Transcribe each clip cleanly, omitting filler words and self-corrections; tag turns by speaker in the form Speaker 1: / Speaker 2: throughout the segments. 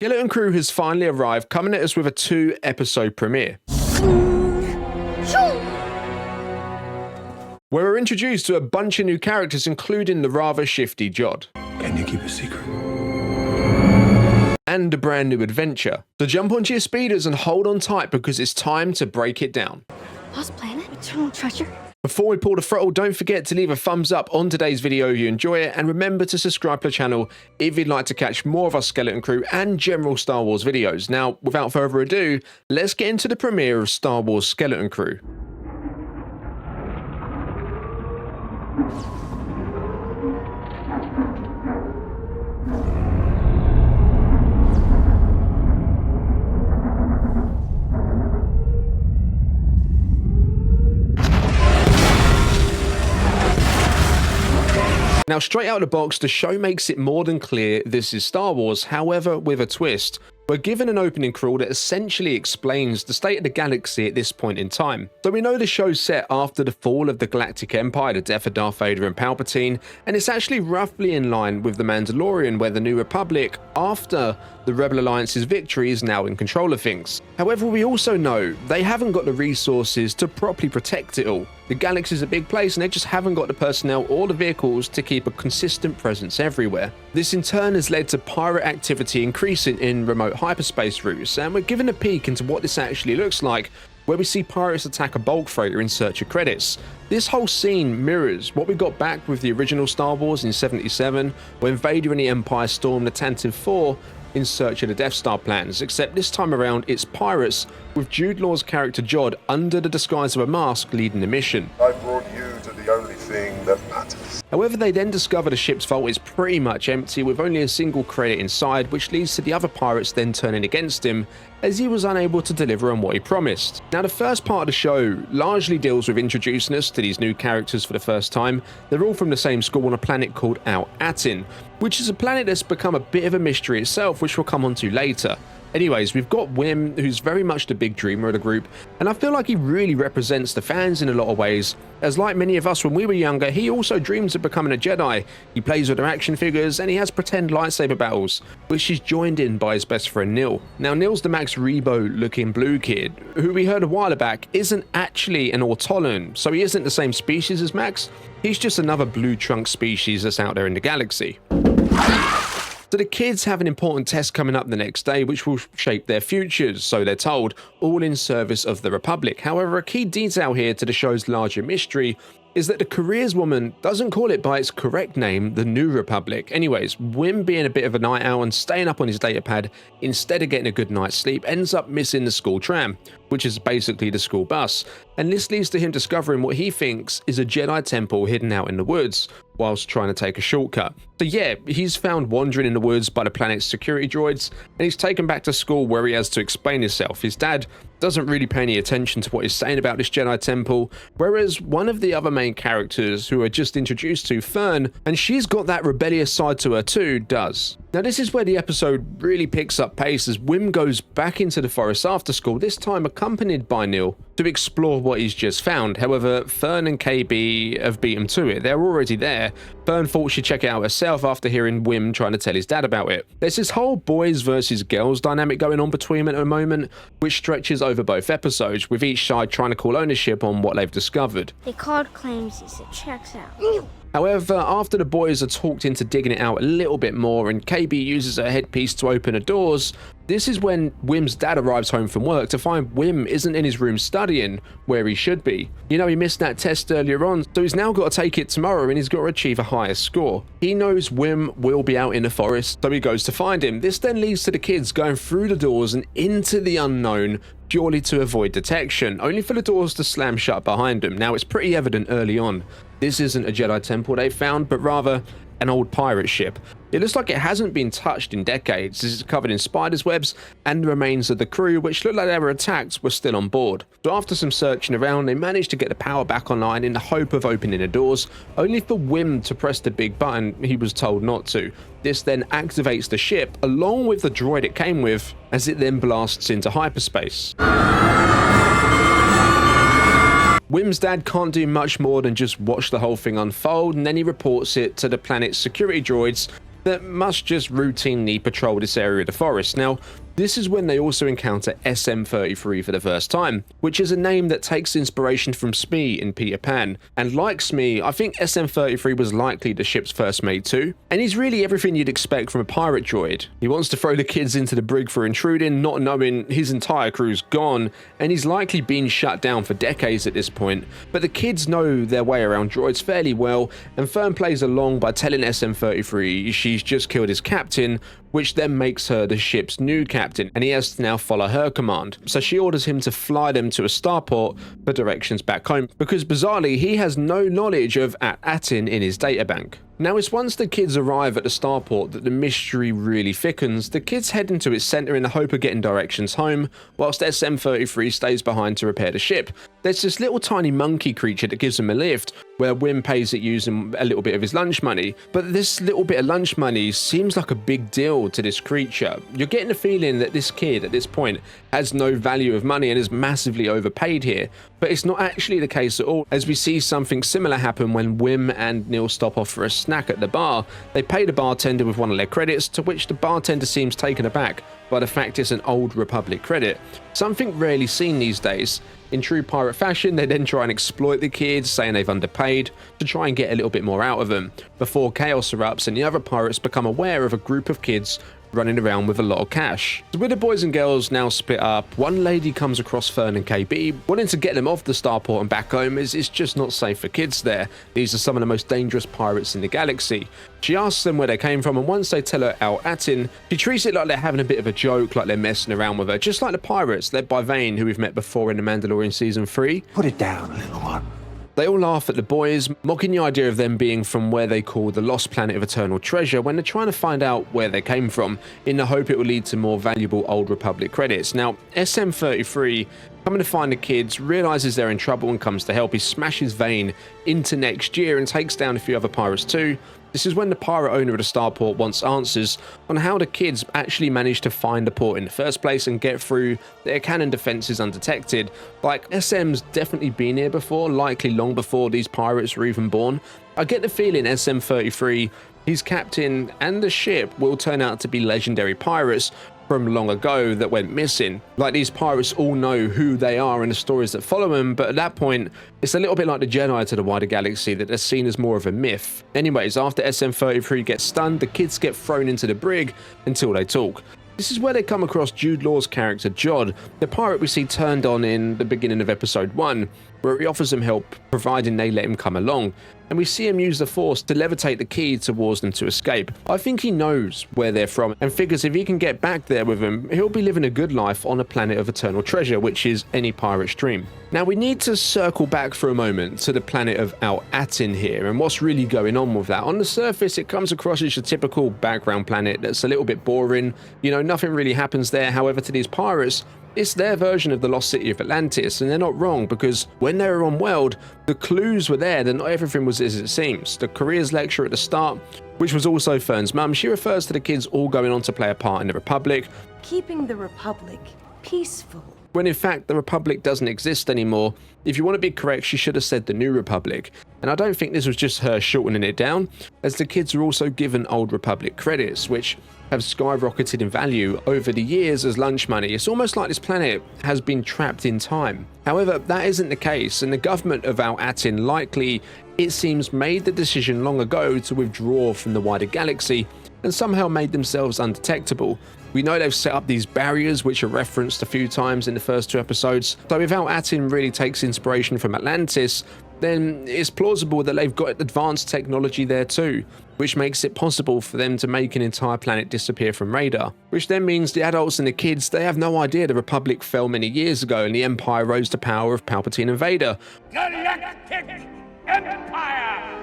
Speaker 1: Skeleton Crew has finally arrived, coming at us with a 2-episode premiere, where we're introduced to a bunch of new characters, including the rather shifty Jod.
Speaker 2: Can you keep a secret?
Speaker 1: And a brand new adventure. So jump onto your speeders and hold on tight because it's time to break it down.
Speaker 3: Lost planet? Eternal treasure?
Speaker 1: Before we pull the throttle, don't forget to leave a thumbs up on today's video if you enjoy it, and remember to subscribe to the channel if you'd like to catch more of our Skeleton Crew and general Star Wars videos. Now, without further ado, let's get into the premiere of Star Wars Skeleton Crew. Now, straight out of the box, the show makes it more than clear this is Star Wars, however, with a twist. We're given an opening crawl that essentially explains the state of the galaxy at this point in time. So we know the show's set after the fall of the Galactic Empire, the death of Darth Vader and Palpatine, and it's actually roughly in line with The Mandalorian, where the New Republic, after the Rebel Alliance's victory, is now in control of things. However, we also know they haven't got the resources to properly protect it all. The galaxy's a big place and they just haven't got the personnel or the vehicles to keep a consistent presence everywhere. This in turn has led to pirate activity increasing in remote hyperspace routes, and we're given a peek into what this actually looks like, where we see pirates attack a bulk freighter in search of credits. This whole scene mirrors what we got back with the original Star Wars in '77, when Vader and the Empire stormed the Tantive 4 in search of the Death Star plans, except this time around it's pirates with Jude Law's character Jod under the disguise of a mask leading the mission.
Speaker 2: I brought you to the only thing that matters.
Speaker 1: However, they then discover the ship's vault is pretty much empty with only a single credit inside, which leads to the other pirates then turning against him as he was unable to deliver on what he promised. Now, the first part of the show largely deals with introducing us to these new characters for the first time. They're all from the same school on a planet called Atin, which is a planet that's become a bit of a mystery itself, which we'll come on to later. Anyways, we've got Wim, who's very much the big dreamer of the group, and I feel like he really represents the fans in a lot of ways, as like many of us when we were younger, he also dreams of becoming a Jedi. He plays with their action figures, and he has pretend lightsaber battles, which he's joined in by his best friend Neil. Now, Neil's the Max Rebo-looking blue kid, who we heard a while back isn't actually an Autolan, so he isn't the same species as Max, he's just another blue trunk species that's out there in the galaxy. So the kids have an important test coming up the next day which will shape their futures, so they're told, all in service of the Republic. However, a key detail here to the show's larger mystery is that the careers woman doesn't call it by its correct name, the New Republic. Anyways, Wim, being a bit of a night owl and staying up on his datapad instead of getting a good night's sleep, ends up missing the school tram, which is basically the school bus, and this leads to him discovering what he thinks is a Jedi temple hidden out in the woods, whilst trying to take a shortcut. So yeah, he's found wandering in the woods by the planet's security droids, and he's taken back to school where he has to explain himself. His dad doesn't really pay any attention to what he's saying about this Jedi temple, whereas one of the other main characters who are just introduced to, Fern, and she's got that rebellious side to her too, does. Now this is where the episode really picks up pace as Wim goes back into the forest after school, this time accompanied by Neil, to explore what he's just found. However, Fern and KB have beat him to it. They're already there. Fern thought she'd check it out herself after hearing Wim trying to tell his dad about it. There's this whole boys versus girls dynamic going on between them at the moment, which stretches over both episodes, with each side trying to call ownership on what they've discovered.
Speaker 3: They called claims, it checks out.
Speaker 1: However, after the boys are talked into digging it out a little bit more and KB uses her headpiece to open the doors, this is when Wim's dad arrives home from work to find Wim isn't in his room studying where he should be. You know, he missed that test earlier on, so he's now got to take it tomorrow and he's got to achieve a higher score. He knows Wim will be out in the forest, so he goes to find him. This then leads to the kids going through the doors and into the unknown, purely to avoid detection, only for the doors to slam shut behind them. Now, it's pretty evident early on this isn't a Jedi temple they found, but rather an old pirate ship. It looks like it hasn't been touched in decades. This is covered in spiders' webs, and the remains of the crew, which looked like they were attacked, were still on board. So after some searching around, they managed to get the power back online in the hope of opening the doors, only for Wim to press the big button he was told not to. This then activates the ship, along with the droid it came with, as it then blasts into hyperspace. Wim's dad can't do much more than just watch the whole thing unfold, and then he reports it to the planet's security droids, that must just routinely patrol this area of the forest. Now, this is when they also encounter SM-33 for the first time, which is a name that takes inspiration from Smee in Peter Pan. And like Smee, I think SM-33 was likely the ship's first mate too. And he's really everything you'd expect from a pirate droid. He wants to throw the kids into the brig for intruding, not knowing his entire crew's gone, and he's likely been shut down for decades at this point. But the kids know their way around droids fairly well, and Fern plays along by telling SM-33 she's just killed his captain, which then makes her the ship's new captain, and he has to now follow her command. So she orders him to fly them to a starport for directions back home, because bizarrely he has no knowledge of Atin in his databank. Now, it's once the kids arrive at the starport that the mystery really thickens. The kids head into its center in the hope of getting directions home, whilst SM-33 stays behind to repair the ship. There's this little tiny monkey creature that gives them a lift, where Wim pays it using a little bit of his lunch money. But this little bit of lunch money seems like a big deal to this creature. You're getting the feeling that this kid at this point has no value of money and is massively overpaid here. But it's not actually the case at all, as we see something similar happen when Wim and Neil stop off for a snack at the bar. They pay the bartender with one of their credits, to which the bartender seems taken aback by the fact it's an Old Republic credit. Something rarely seen these days. In true pirate fashion, they then try and exploit the kids, saying they've underpaid, to try and get a little bit more out of them, before chaos erupts and the other pirates become aware of a group of kids running around with a lot of cash. So with the boys and girls now split up, one lady comes across Fern and KB, wanting to get them off the starport and back home, as it's just not safe for kids there. These are some of the most dangerous pirates in the galaxy. She asks them where they came from, and once they tell her Atin, she treats it like they're having a bit of a joke, like they're messing around with her, just like the pirates led by Vane, who we've met before in The Mandalorian Season 3.
Speaker 2: Put it down, little one.
Speaker 1: They all laugh at the boys, mocking the idea of them being from where they call the Lost Planet of Eternal Treasure, when they're trying to find out where they came from, in the hope it will lead to more valuable Old Republic credits. Now, SM-33, coming to find the kids, realizes they're in trouble and comes to help. He smashes Vane into next year and takes down a few other pirates too. This is when the pirate owner of the starport wants answers on how the kids actually managed to find the port in the first place and get through their cannon defenses undetected. Like, SM's definitely been here before, likely long before these pirates were even born. I get the feeling SM-33, his captain, and the ship will turn out to be legendary pirates from long ago that went missing. Like, these pirates all know who they are and the stories that follow them, but at that point, it's a little bit like the Jedi to the wider galaxy, that they're seen as more of a myth. Anyways, after SM-33 gets stunned, the kids get thrown into the brig until they talk. This is where they come across Jude Law's character, Jod, the pirate we see turned on in the beginning of episode 1, where he offers them help, providing they let him come along. And we see him use the Force to levitate the key towards them to escape. I think he knows where they're from and figures if he can get back there with them, he'll be living a good life on a planet of eternal treasure, which is any pirate's dream. Now, we need to circle back for a moment to the planet of Atin here and what's really going on with that. On the surface, it comes across as your typical background planet that's a little bit boring. You know, nothing really happens there. However, to these pirates, it's their version of the lost city of Atlantis, and they're not wrong, because when they were on World, the clues were there that not everything was as it seems. The careers lecture at the start, which was also Fern's mum, she refers to the kids all going on to play a part in the Republic.
Speaker 4: Keeping the Republic peaceful.
Speaker 1: When in fact the Republic doesn't exist anymore. If you want to be correct, she should have said the New Republic. And I don't think this was just her shortening it down, as the kids are also given Old Republic credits, which have skyrocketed in value over the years as lunch money. It's almost like this planet has been trapped in time. However, that isn't the case, and the government of Atin likely, it seems, made the decision long ago to withdraw from the wider galaxy and somehow made themselves undetectable. We know they've set up these barriers, which are referenced a few times in the first 2 episodes. So if Atin really takes inspiration from Atlantis, then it's plausible that they've got advanced technology there too, which makes it possible for them to make an entire planet disappear from radar. Which then means the adults and the kids, they have no idea the Republic fell many years ago and the Empire rose to power of Palpatine and Vader.
Speaker 5: Galactic Empire!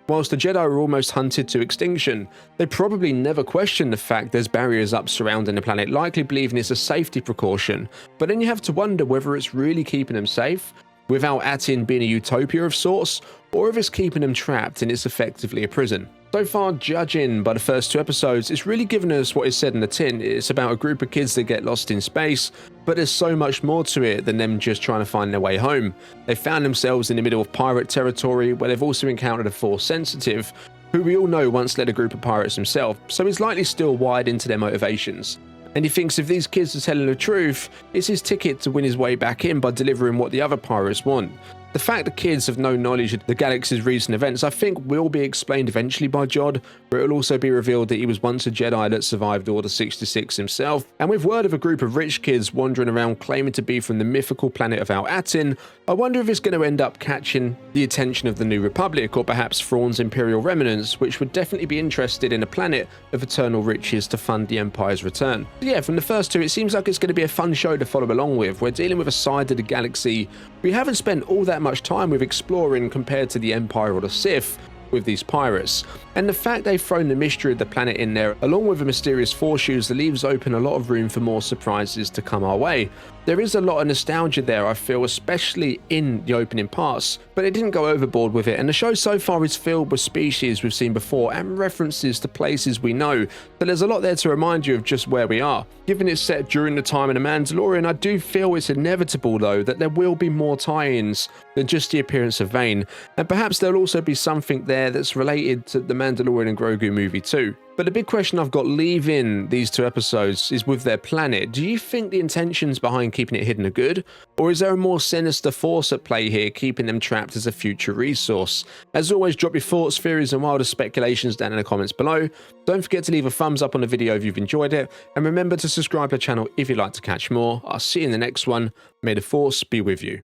Speaker 1: Whilst the Jedi are almost hunted to extinction, they probably never question the fact there's barriers up surrounding the planet, likely believing it's a safety precaution. But then you have to wonder whether it's really keeping them safe, without Atin being a utopia of sorts, or if it's keeping them trapped and it's effectively a prison. So far, judging by the first 2 episodes, it's really given us what is said in the tin. It's about a group of kids that get lost in space, but there's so much more to it than them just trying to find their way home. They found themselves in the middle of pirate territory, where they've also encountered a Force sensitive, who we all know once led a group of pirates himself, so he's likely still wired into their motivations. And he thinks if these kids are telling the truth, it's his ticket to win his way back in by delivering what the other pirates want. The fact the kids have no knowledge of the galaxy's recent events I think will be explained eventually by Jod, where it will also be revealed that he was once a Jedi that survived Order 66 himself, and with word of a group of rich kids wandering around claiming to be from the mythical planet of Al-Atin, I wonder if it's going to end up catching the attention of the New Republic, or perhaps Thrawn's Imperial remnants, which would definitely be interested in a planet of eternal riches to fund the Empire's return. But yeah, from the first two, it seems like it's going to be a fun show to follow along with. We're dealing with a side of the galaxy we haven't spent all that much time with exploring compared to the Empire or the Sith with these pirates, and the fact they've thrown the mystery of the planet in there along with the mysterious force user leaves open a lot of room for more surprises to come our way. There is a lot of nostalgia there, I feel, especially in the opening parts, but it didn't go overboard with it, and the show so far is filled with species we've seen before and references to places we know, but there's a lot there to remind you of just where we are. Given it's set during the time of The Mandalorian, I do feel it's inevitable though that there will be more tie-ins than just the appearance of Vane, and perhaps there'll also be something there that's related to the Mandalorian and Grogu movie too. But the big question I've got leaving these two episodes is with their planet. Do you think the intentions behind keeping it hidden are good? Or is there a more sinister force at play here, keeping them trapped as a future resource? As always, drop your thoughts, theories and wilder speculations down in the comments below. Don't forget to leave a thumbs up on the video if you've enjoyed it, and remember to subscribe to the channel if you'd like to catch more. I'll see you in the next one. May the Force be with you.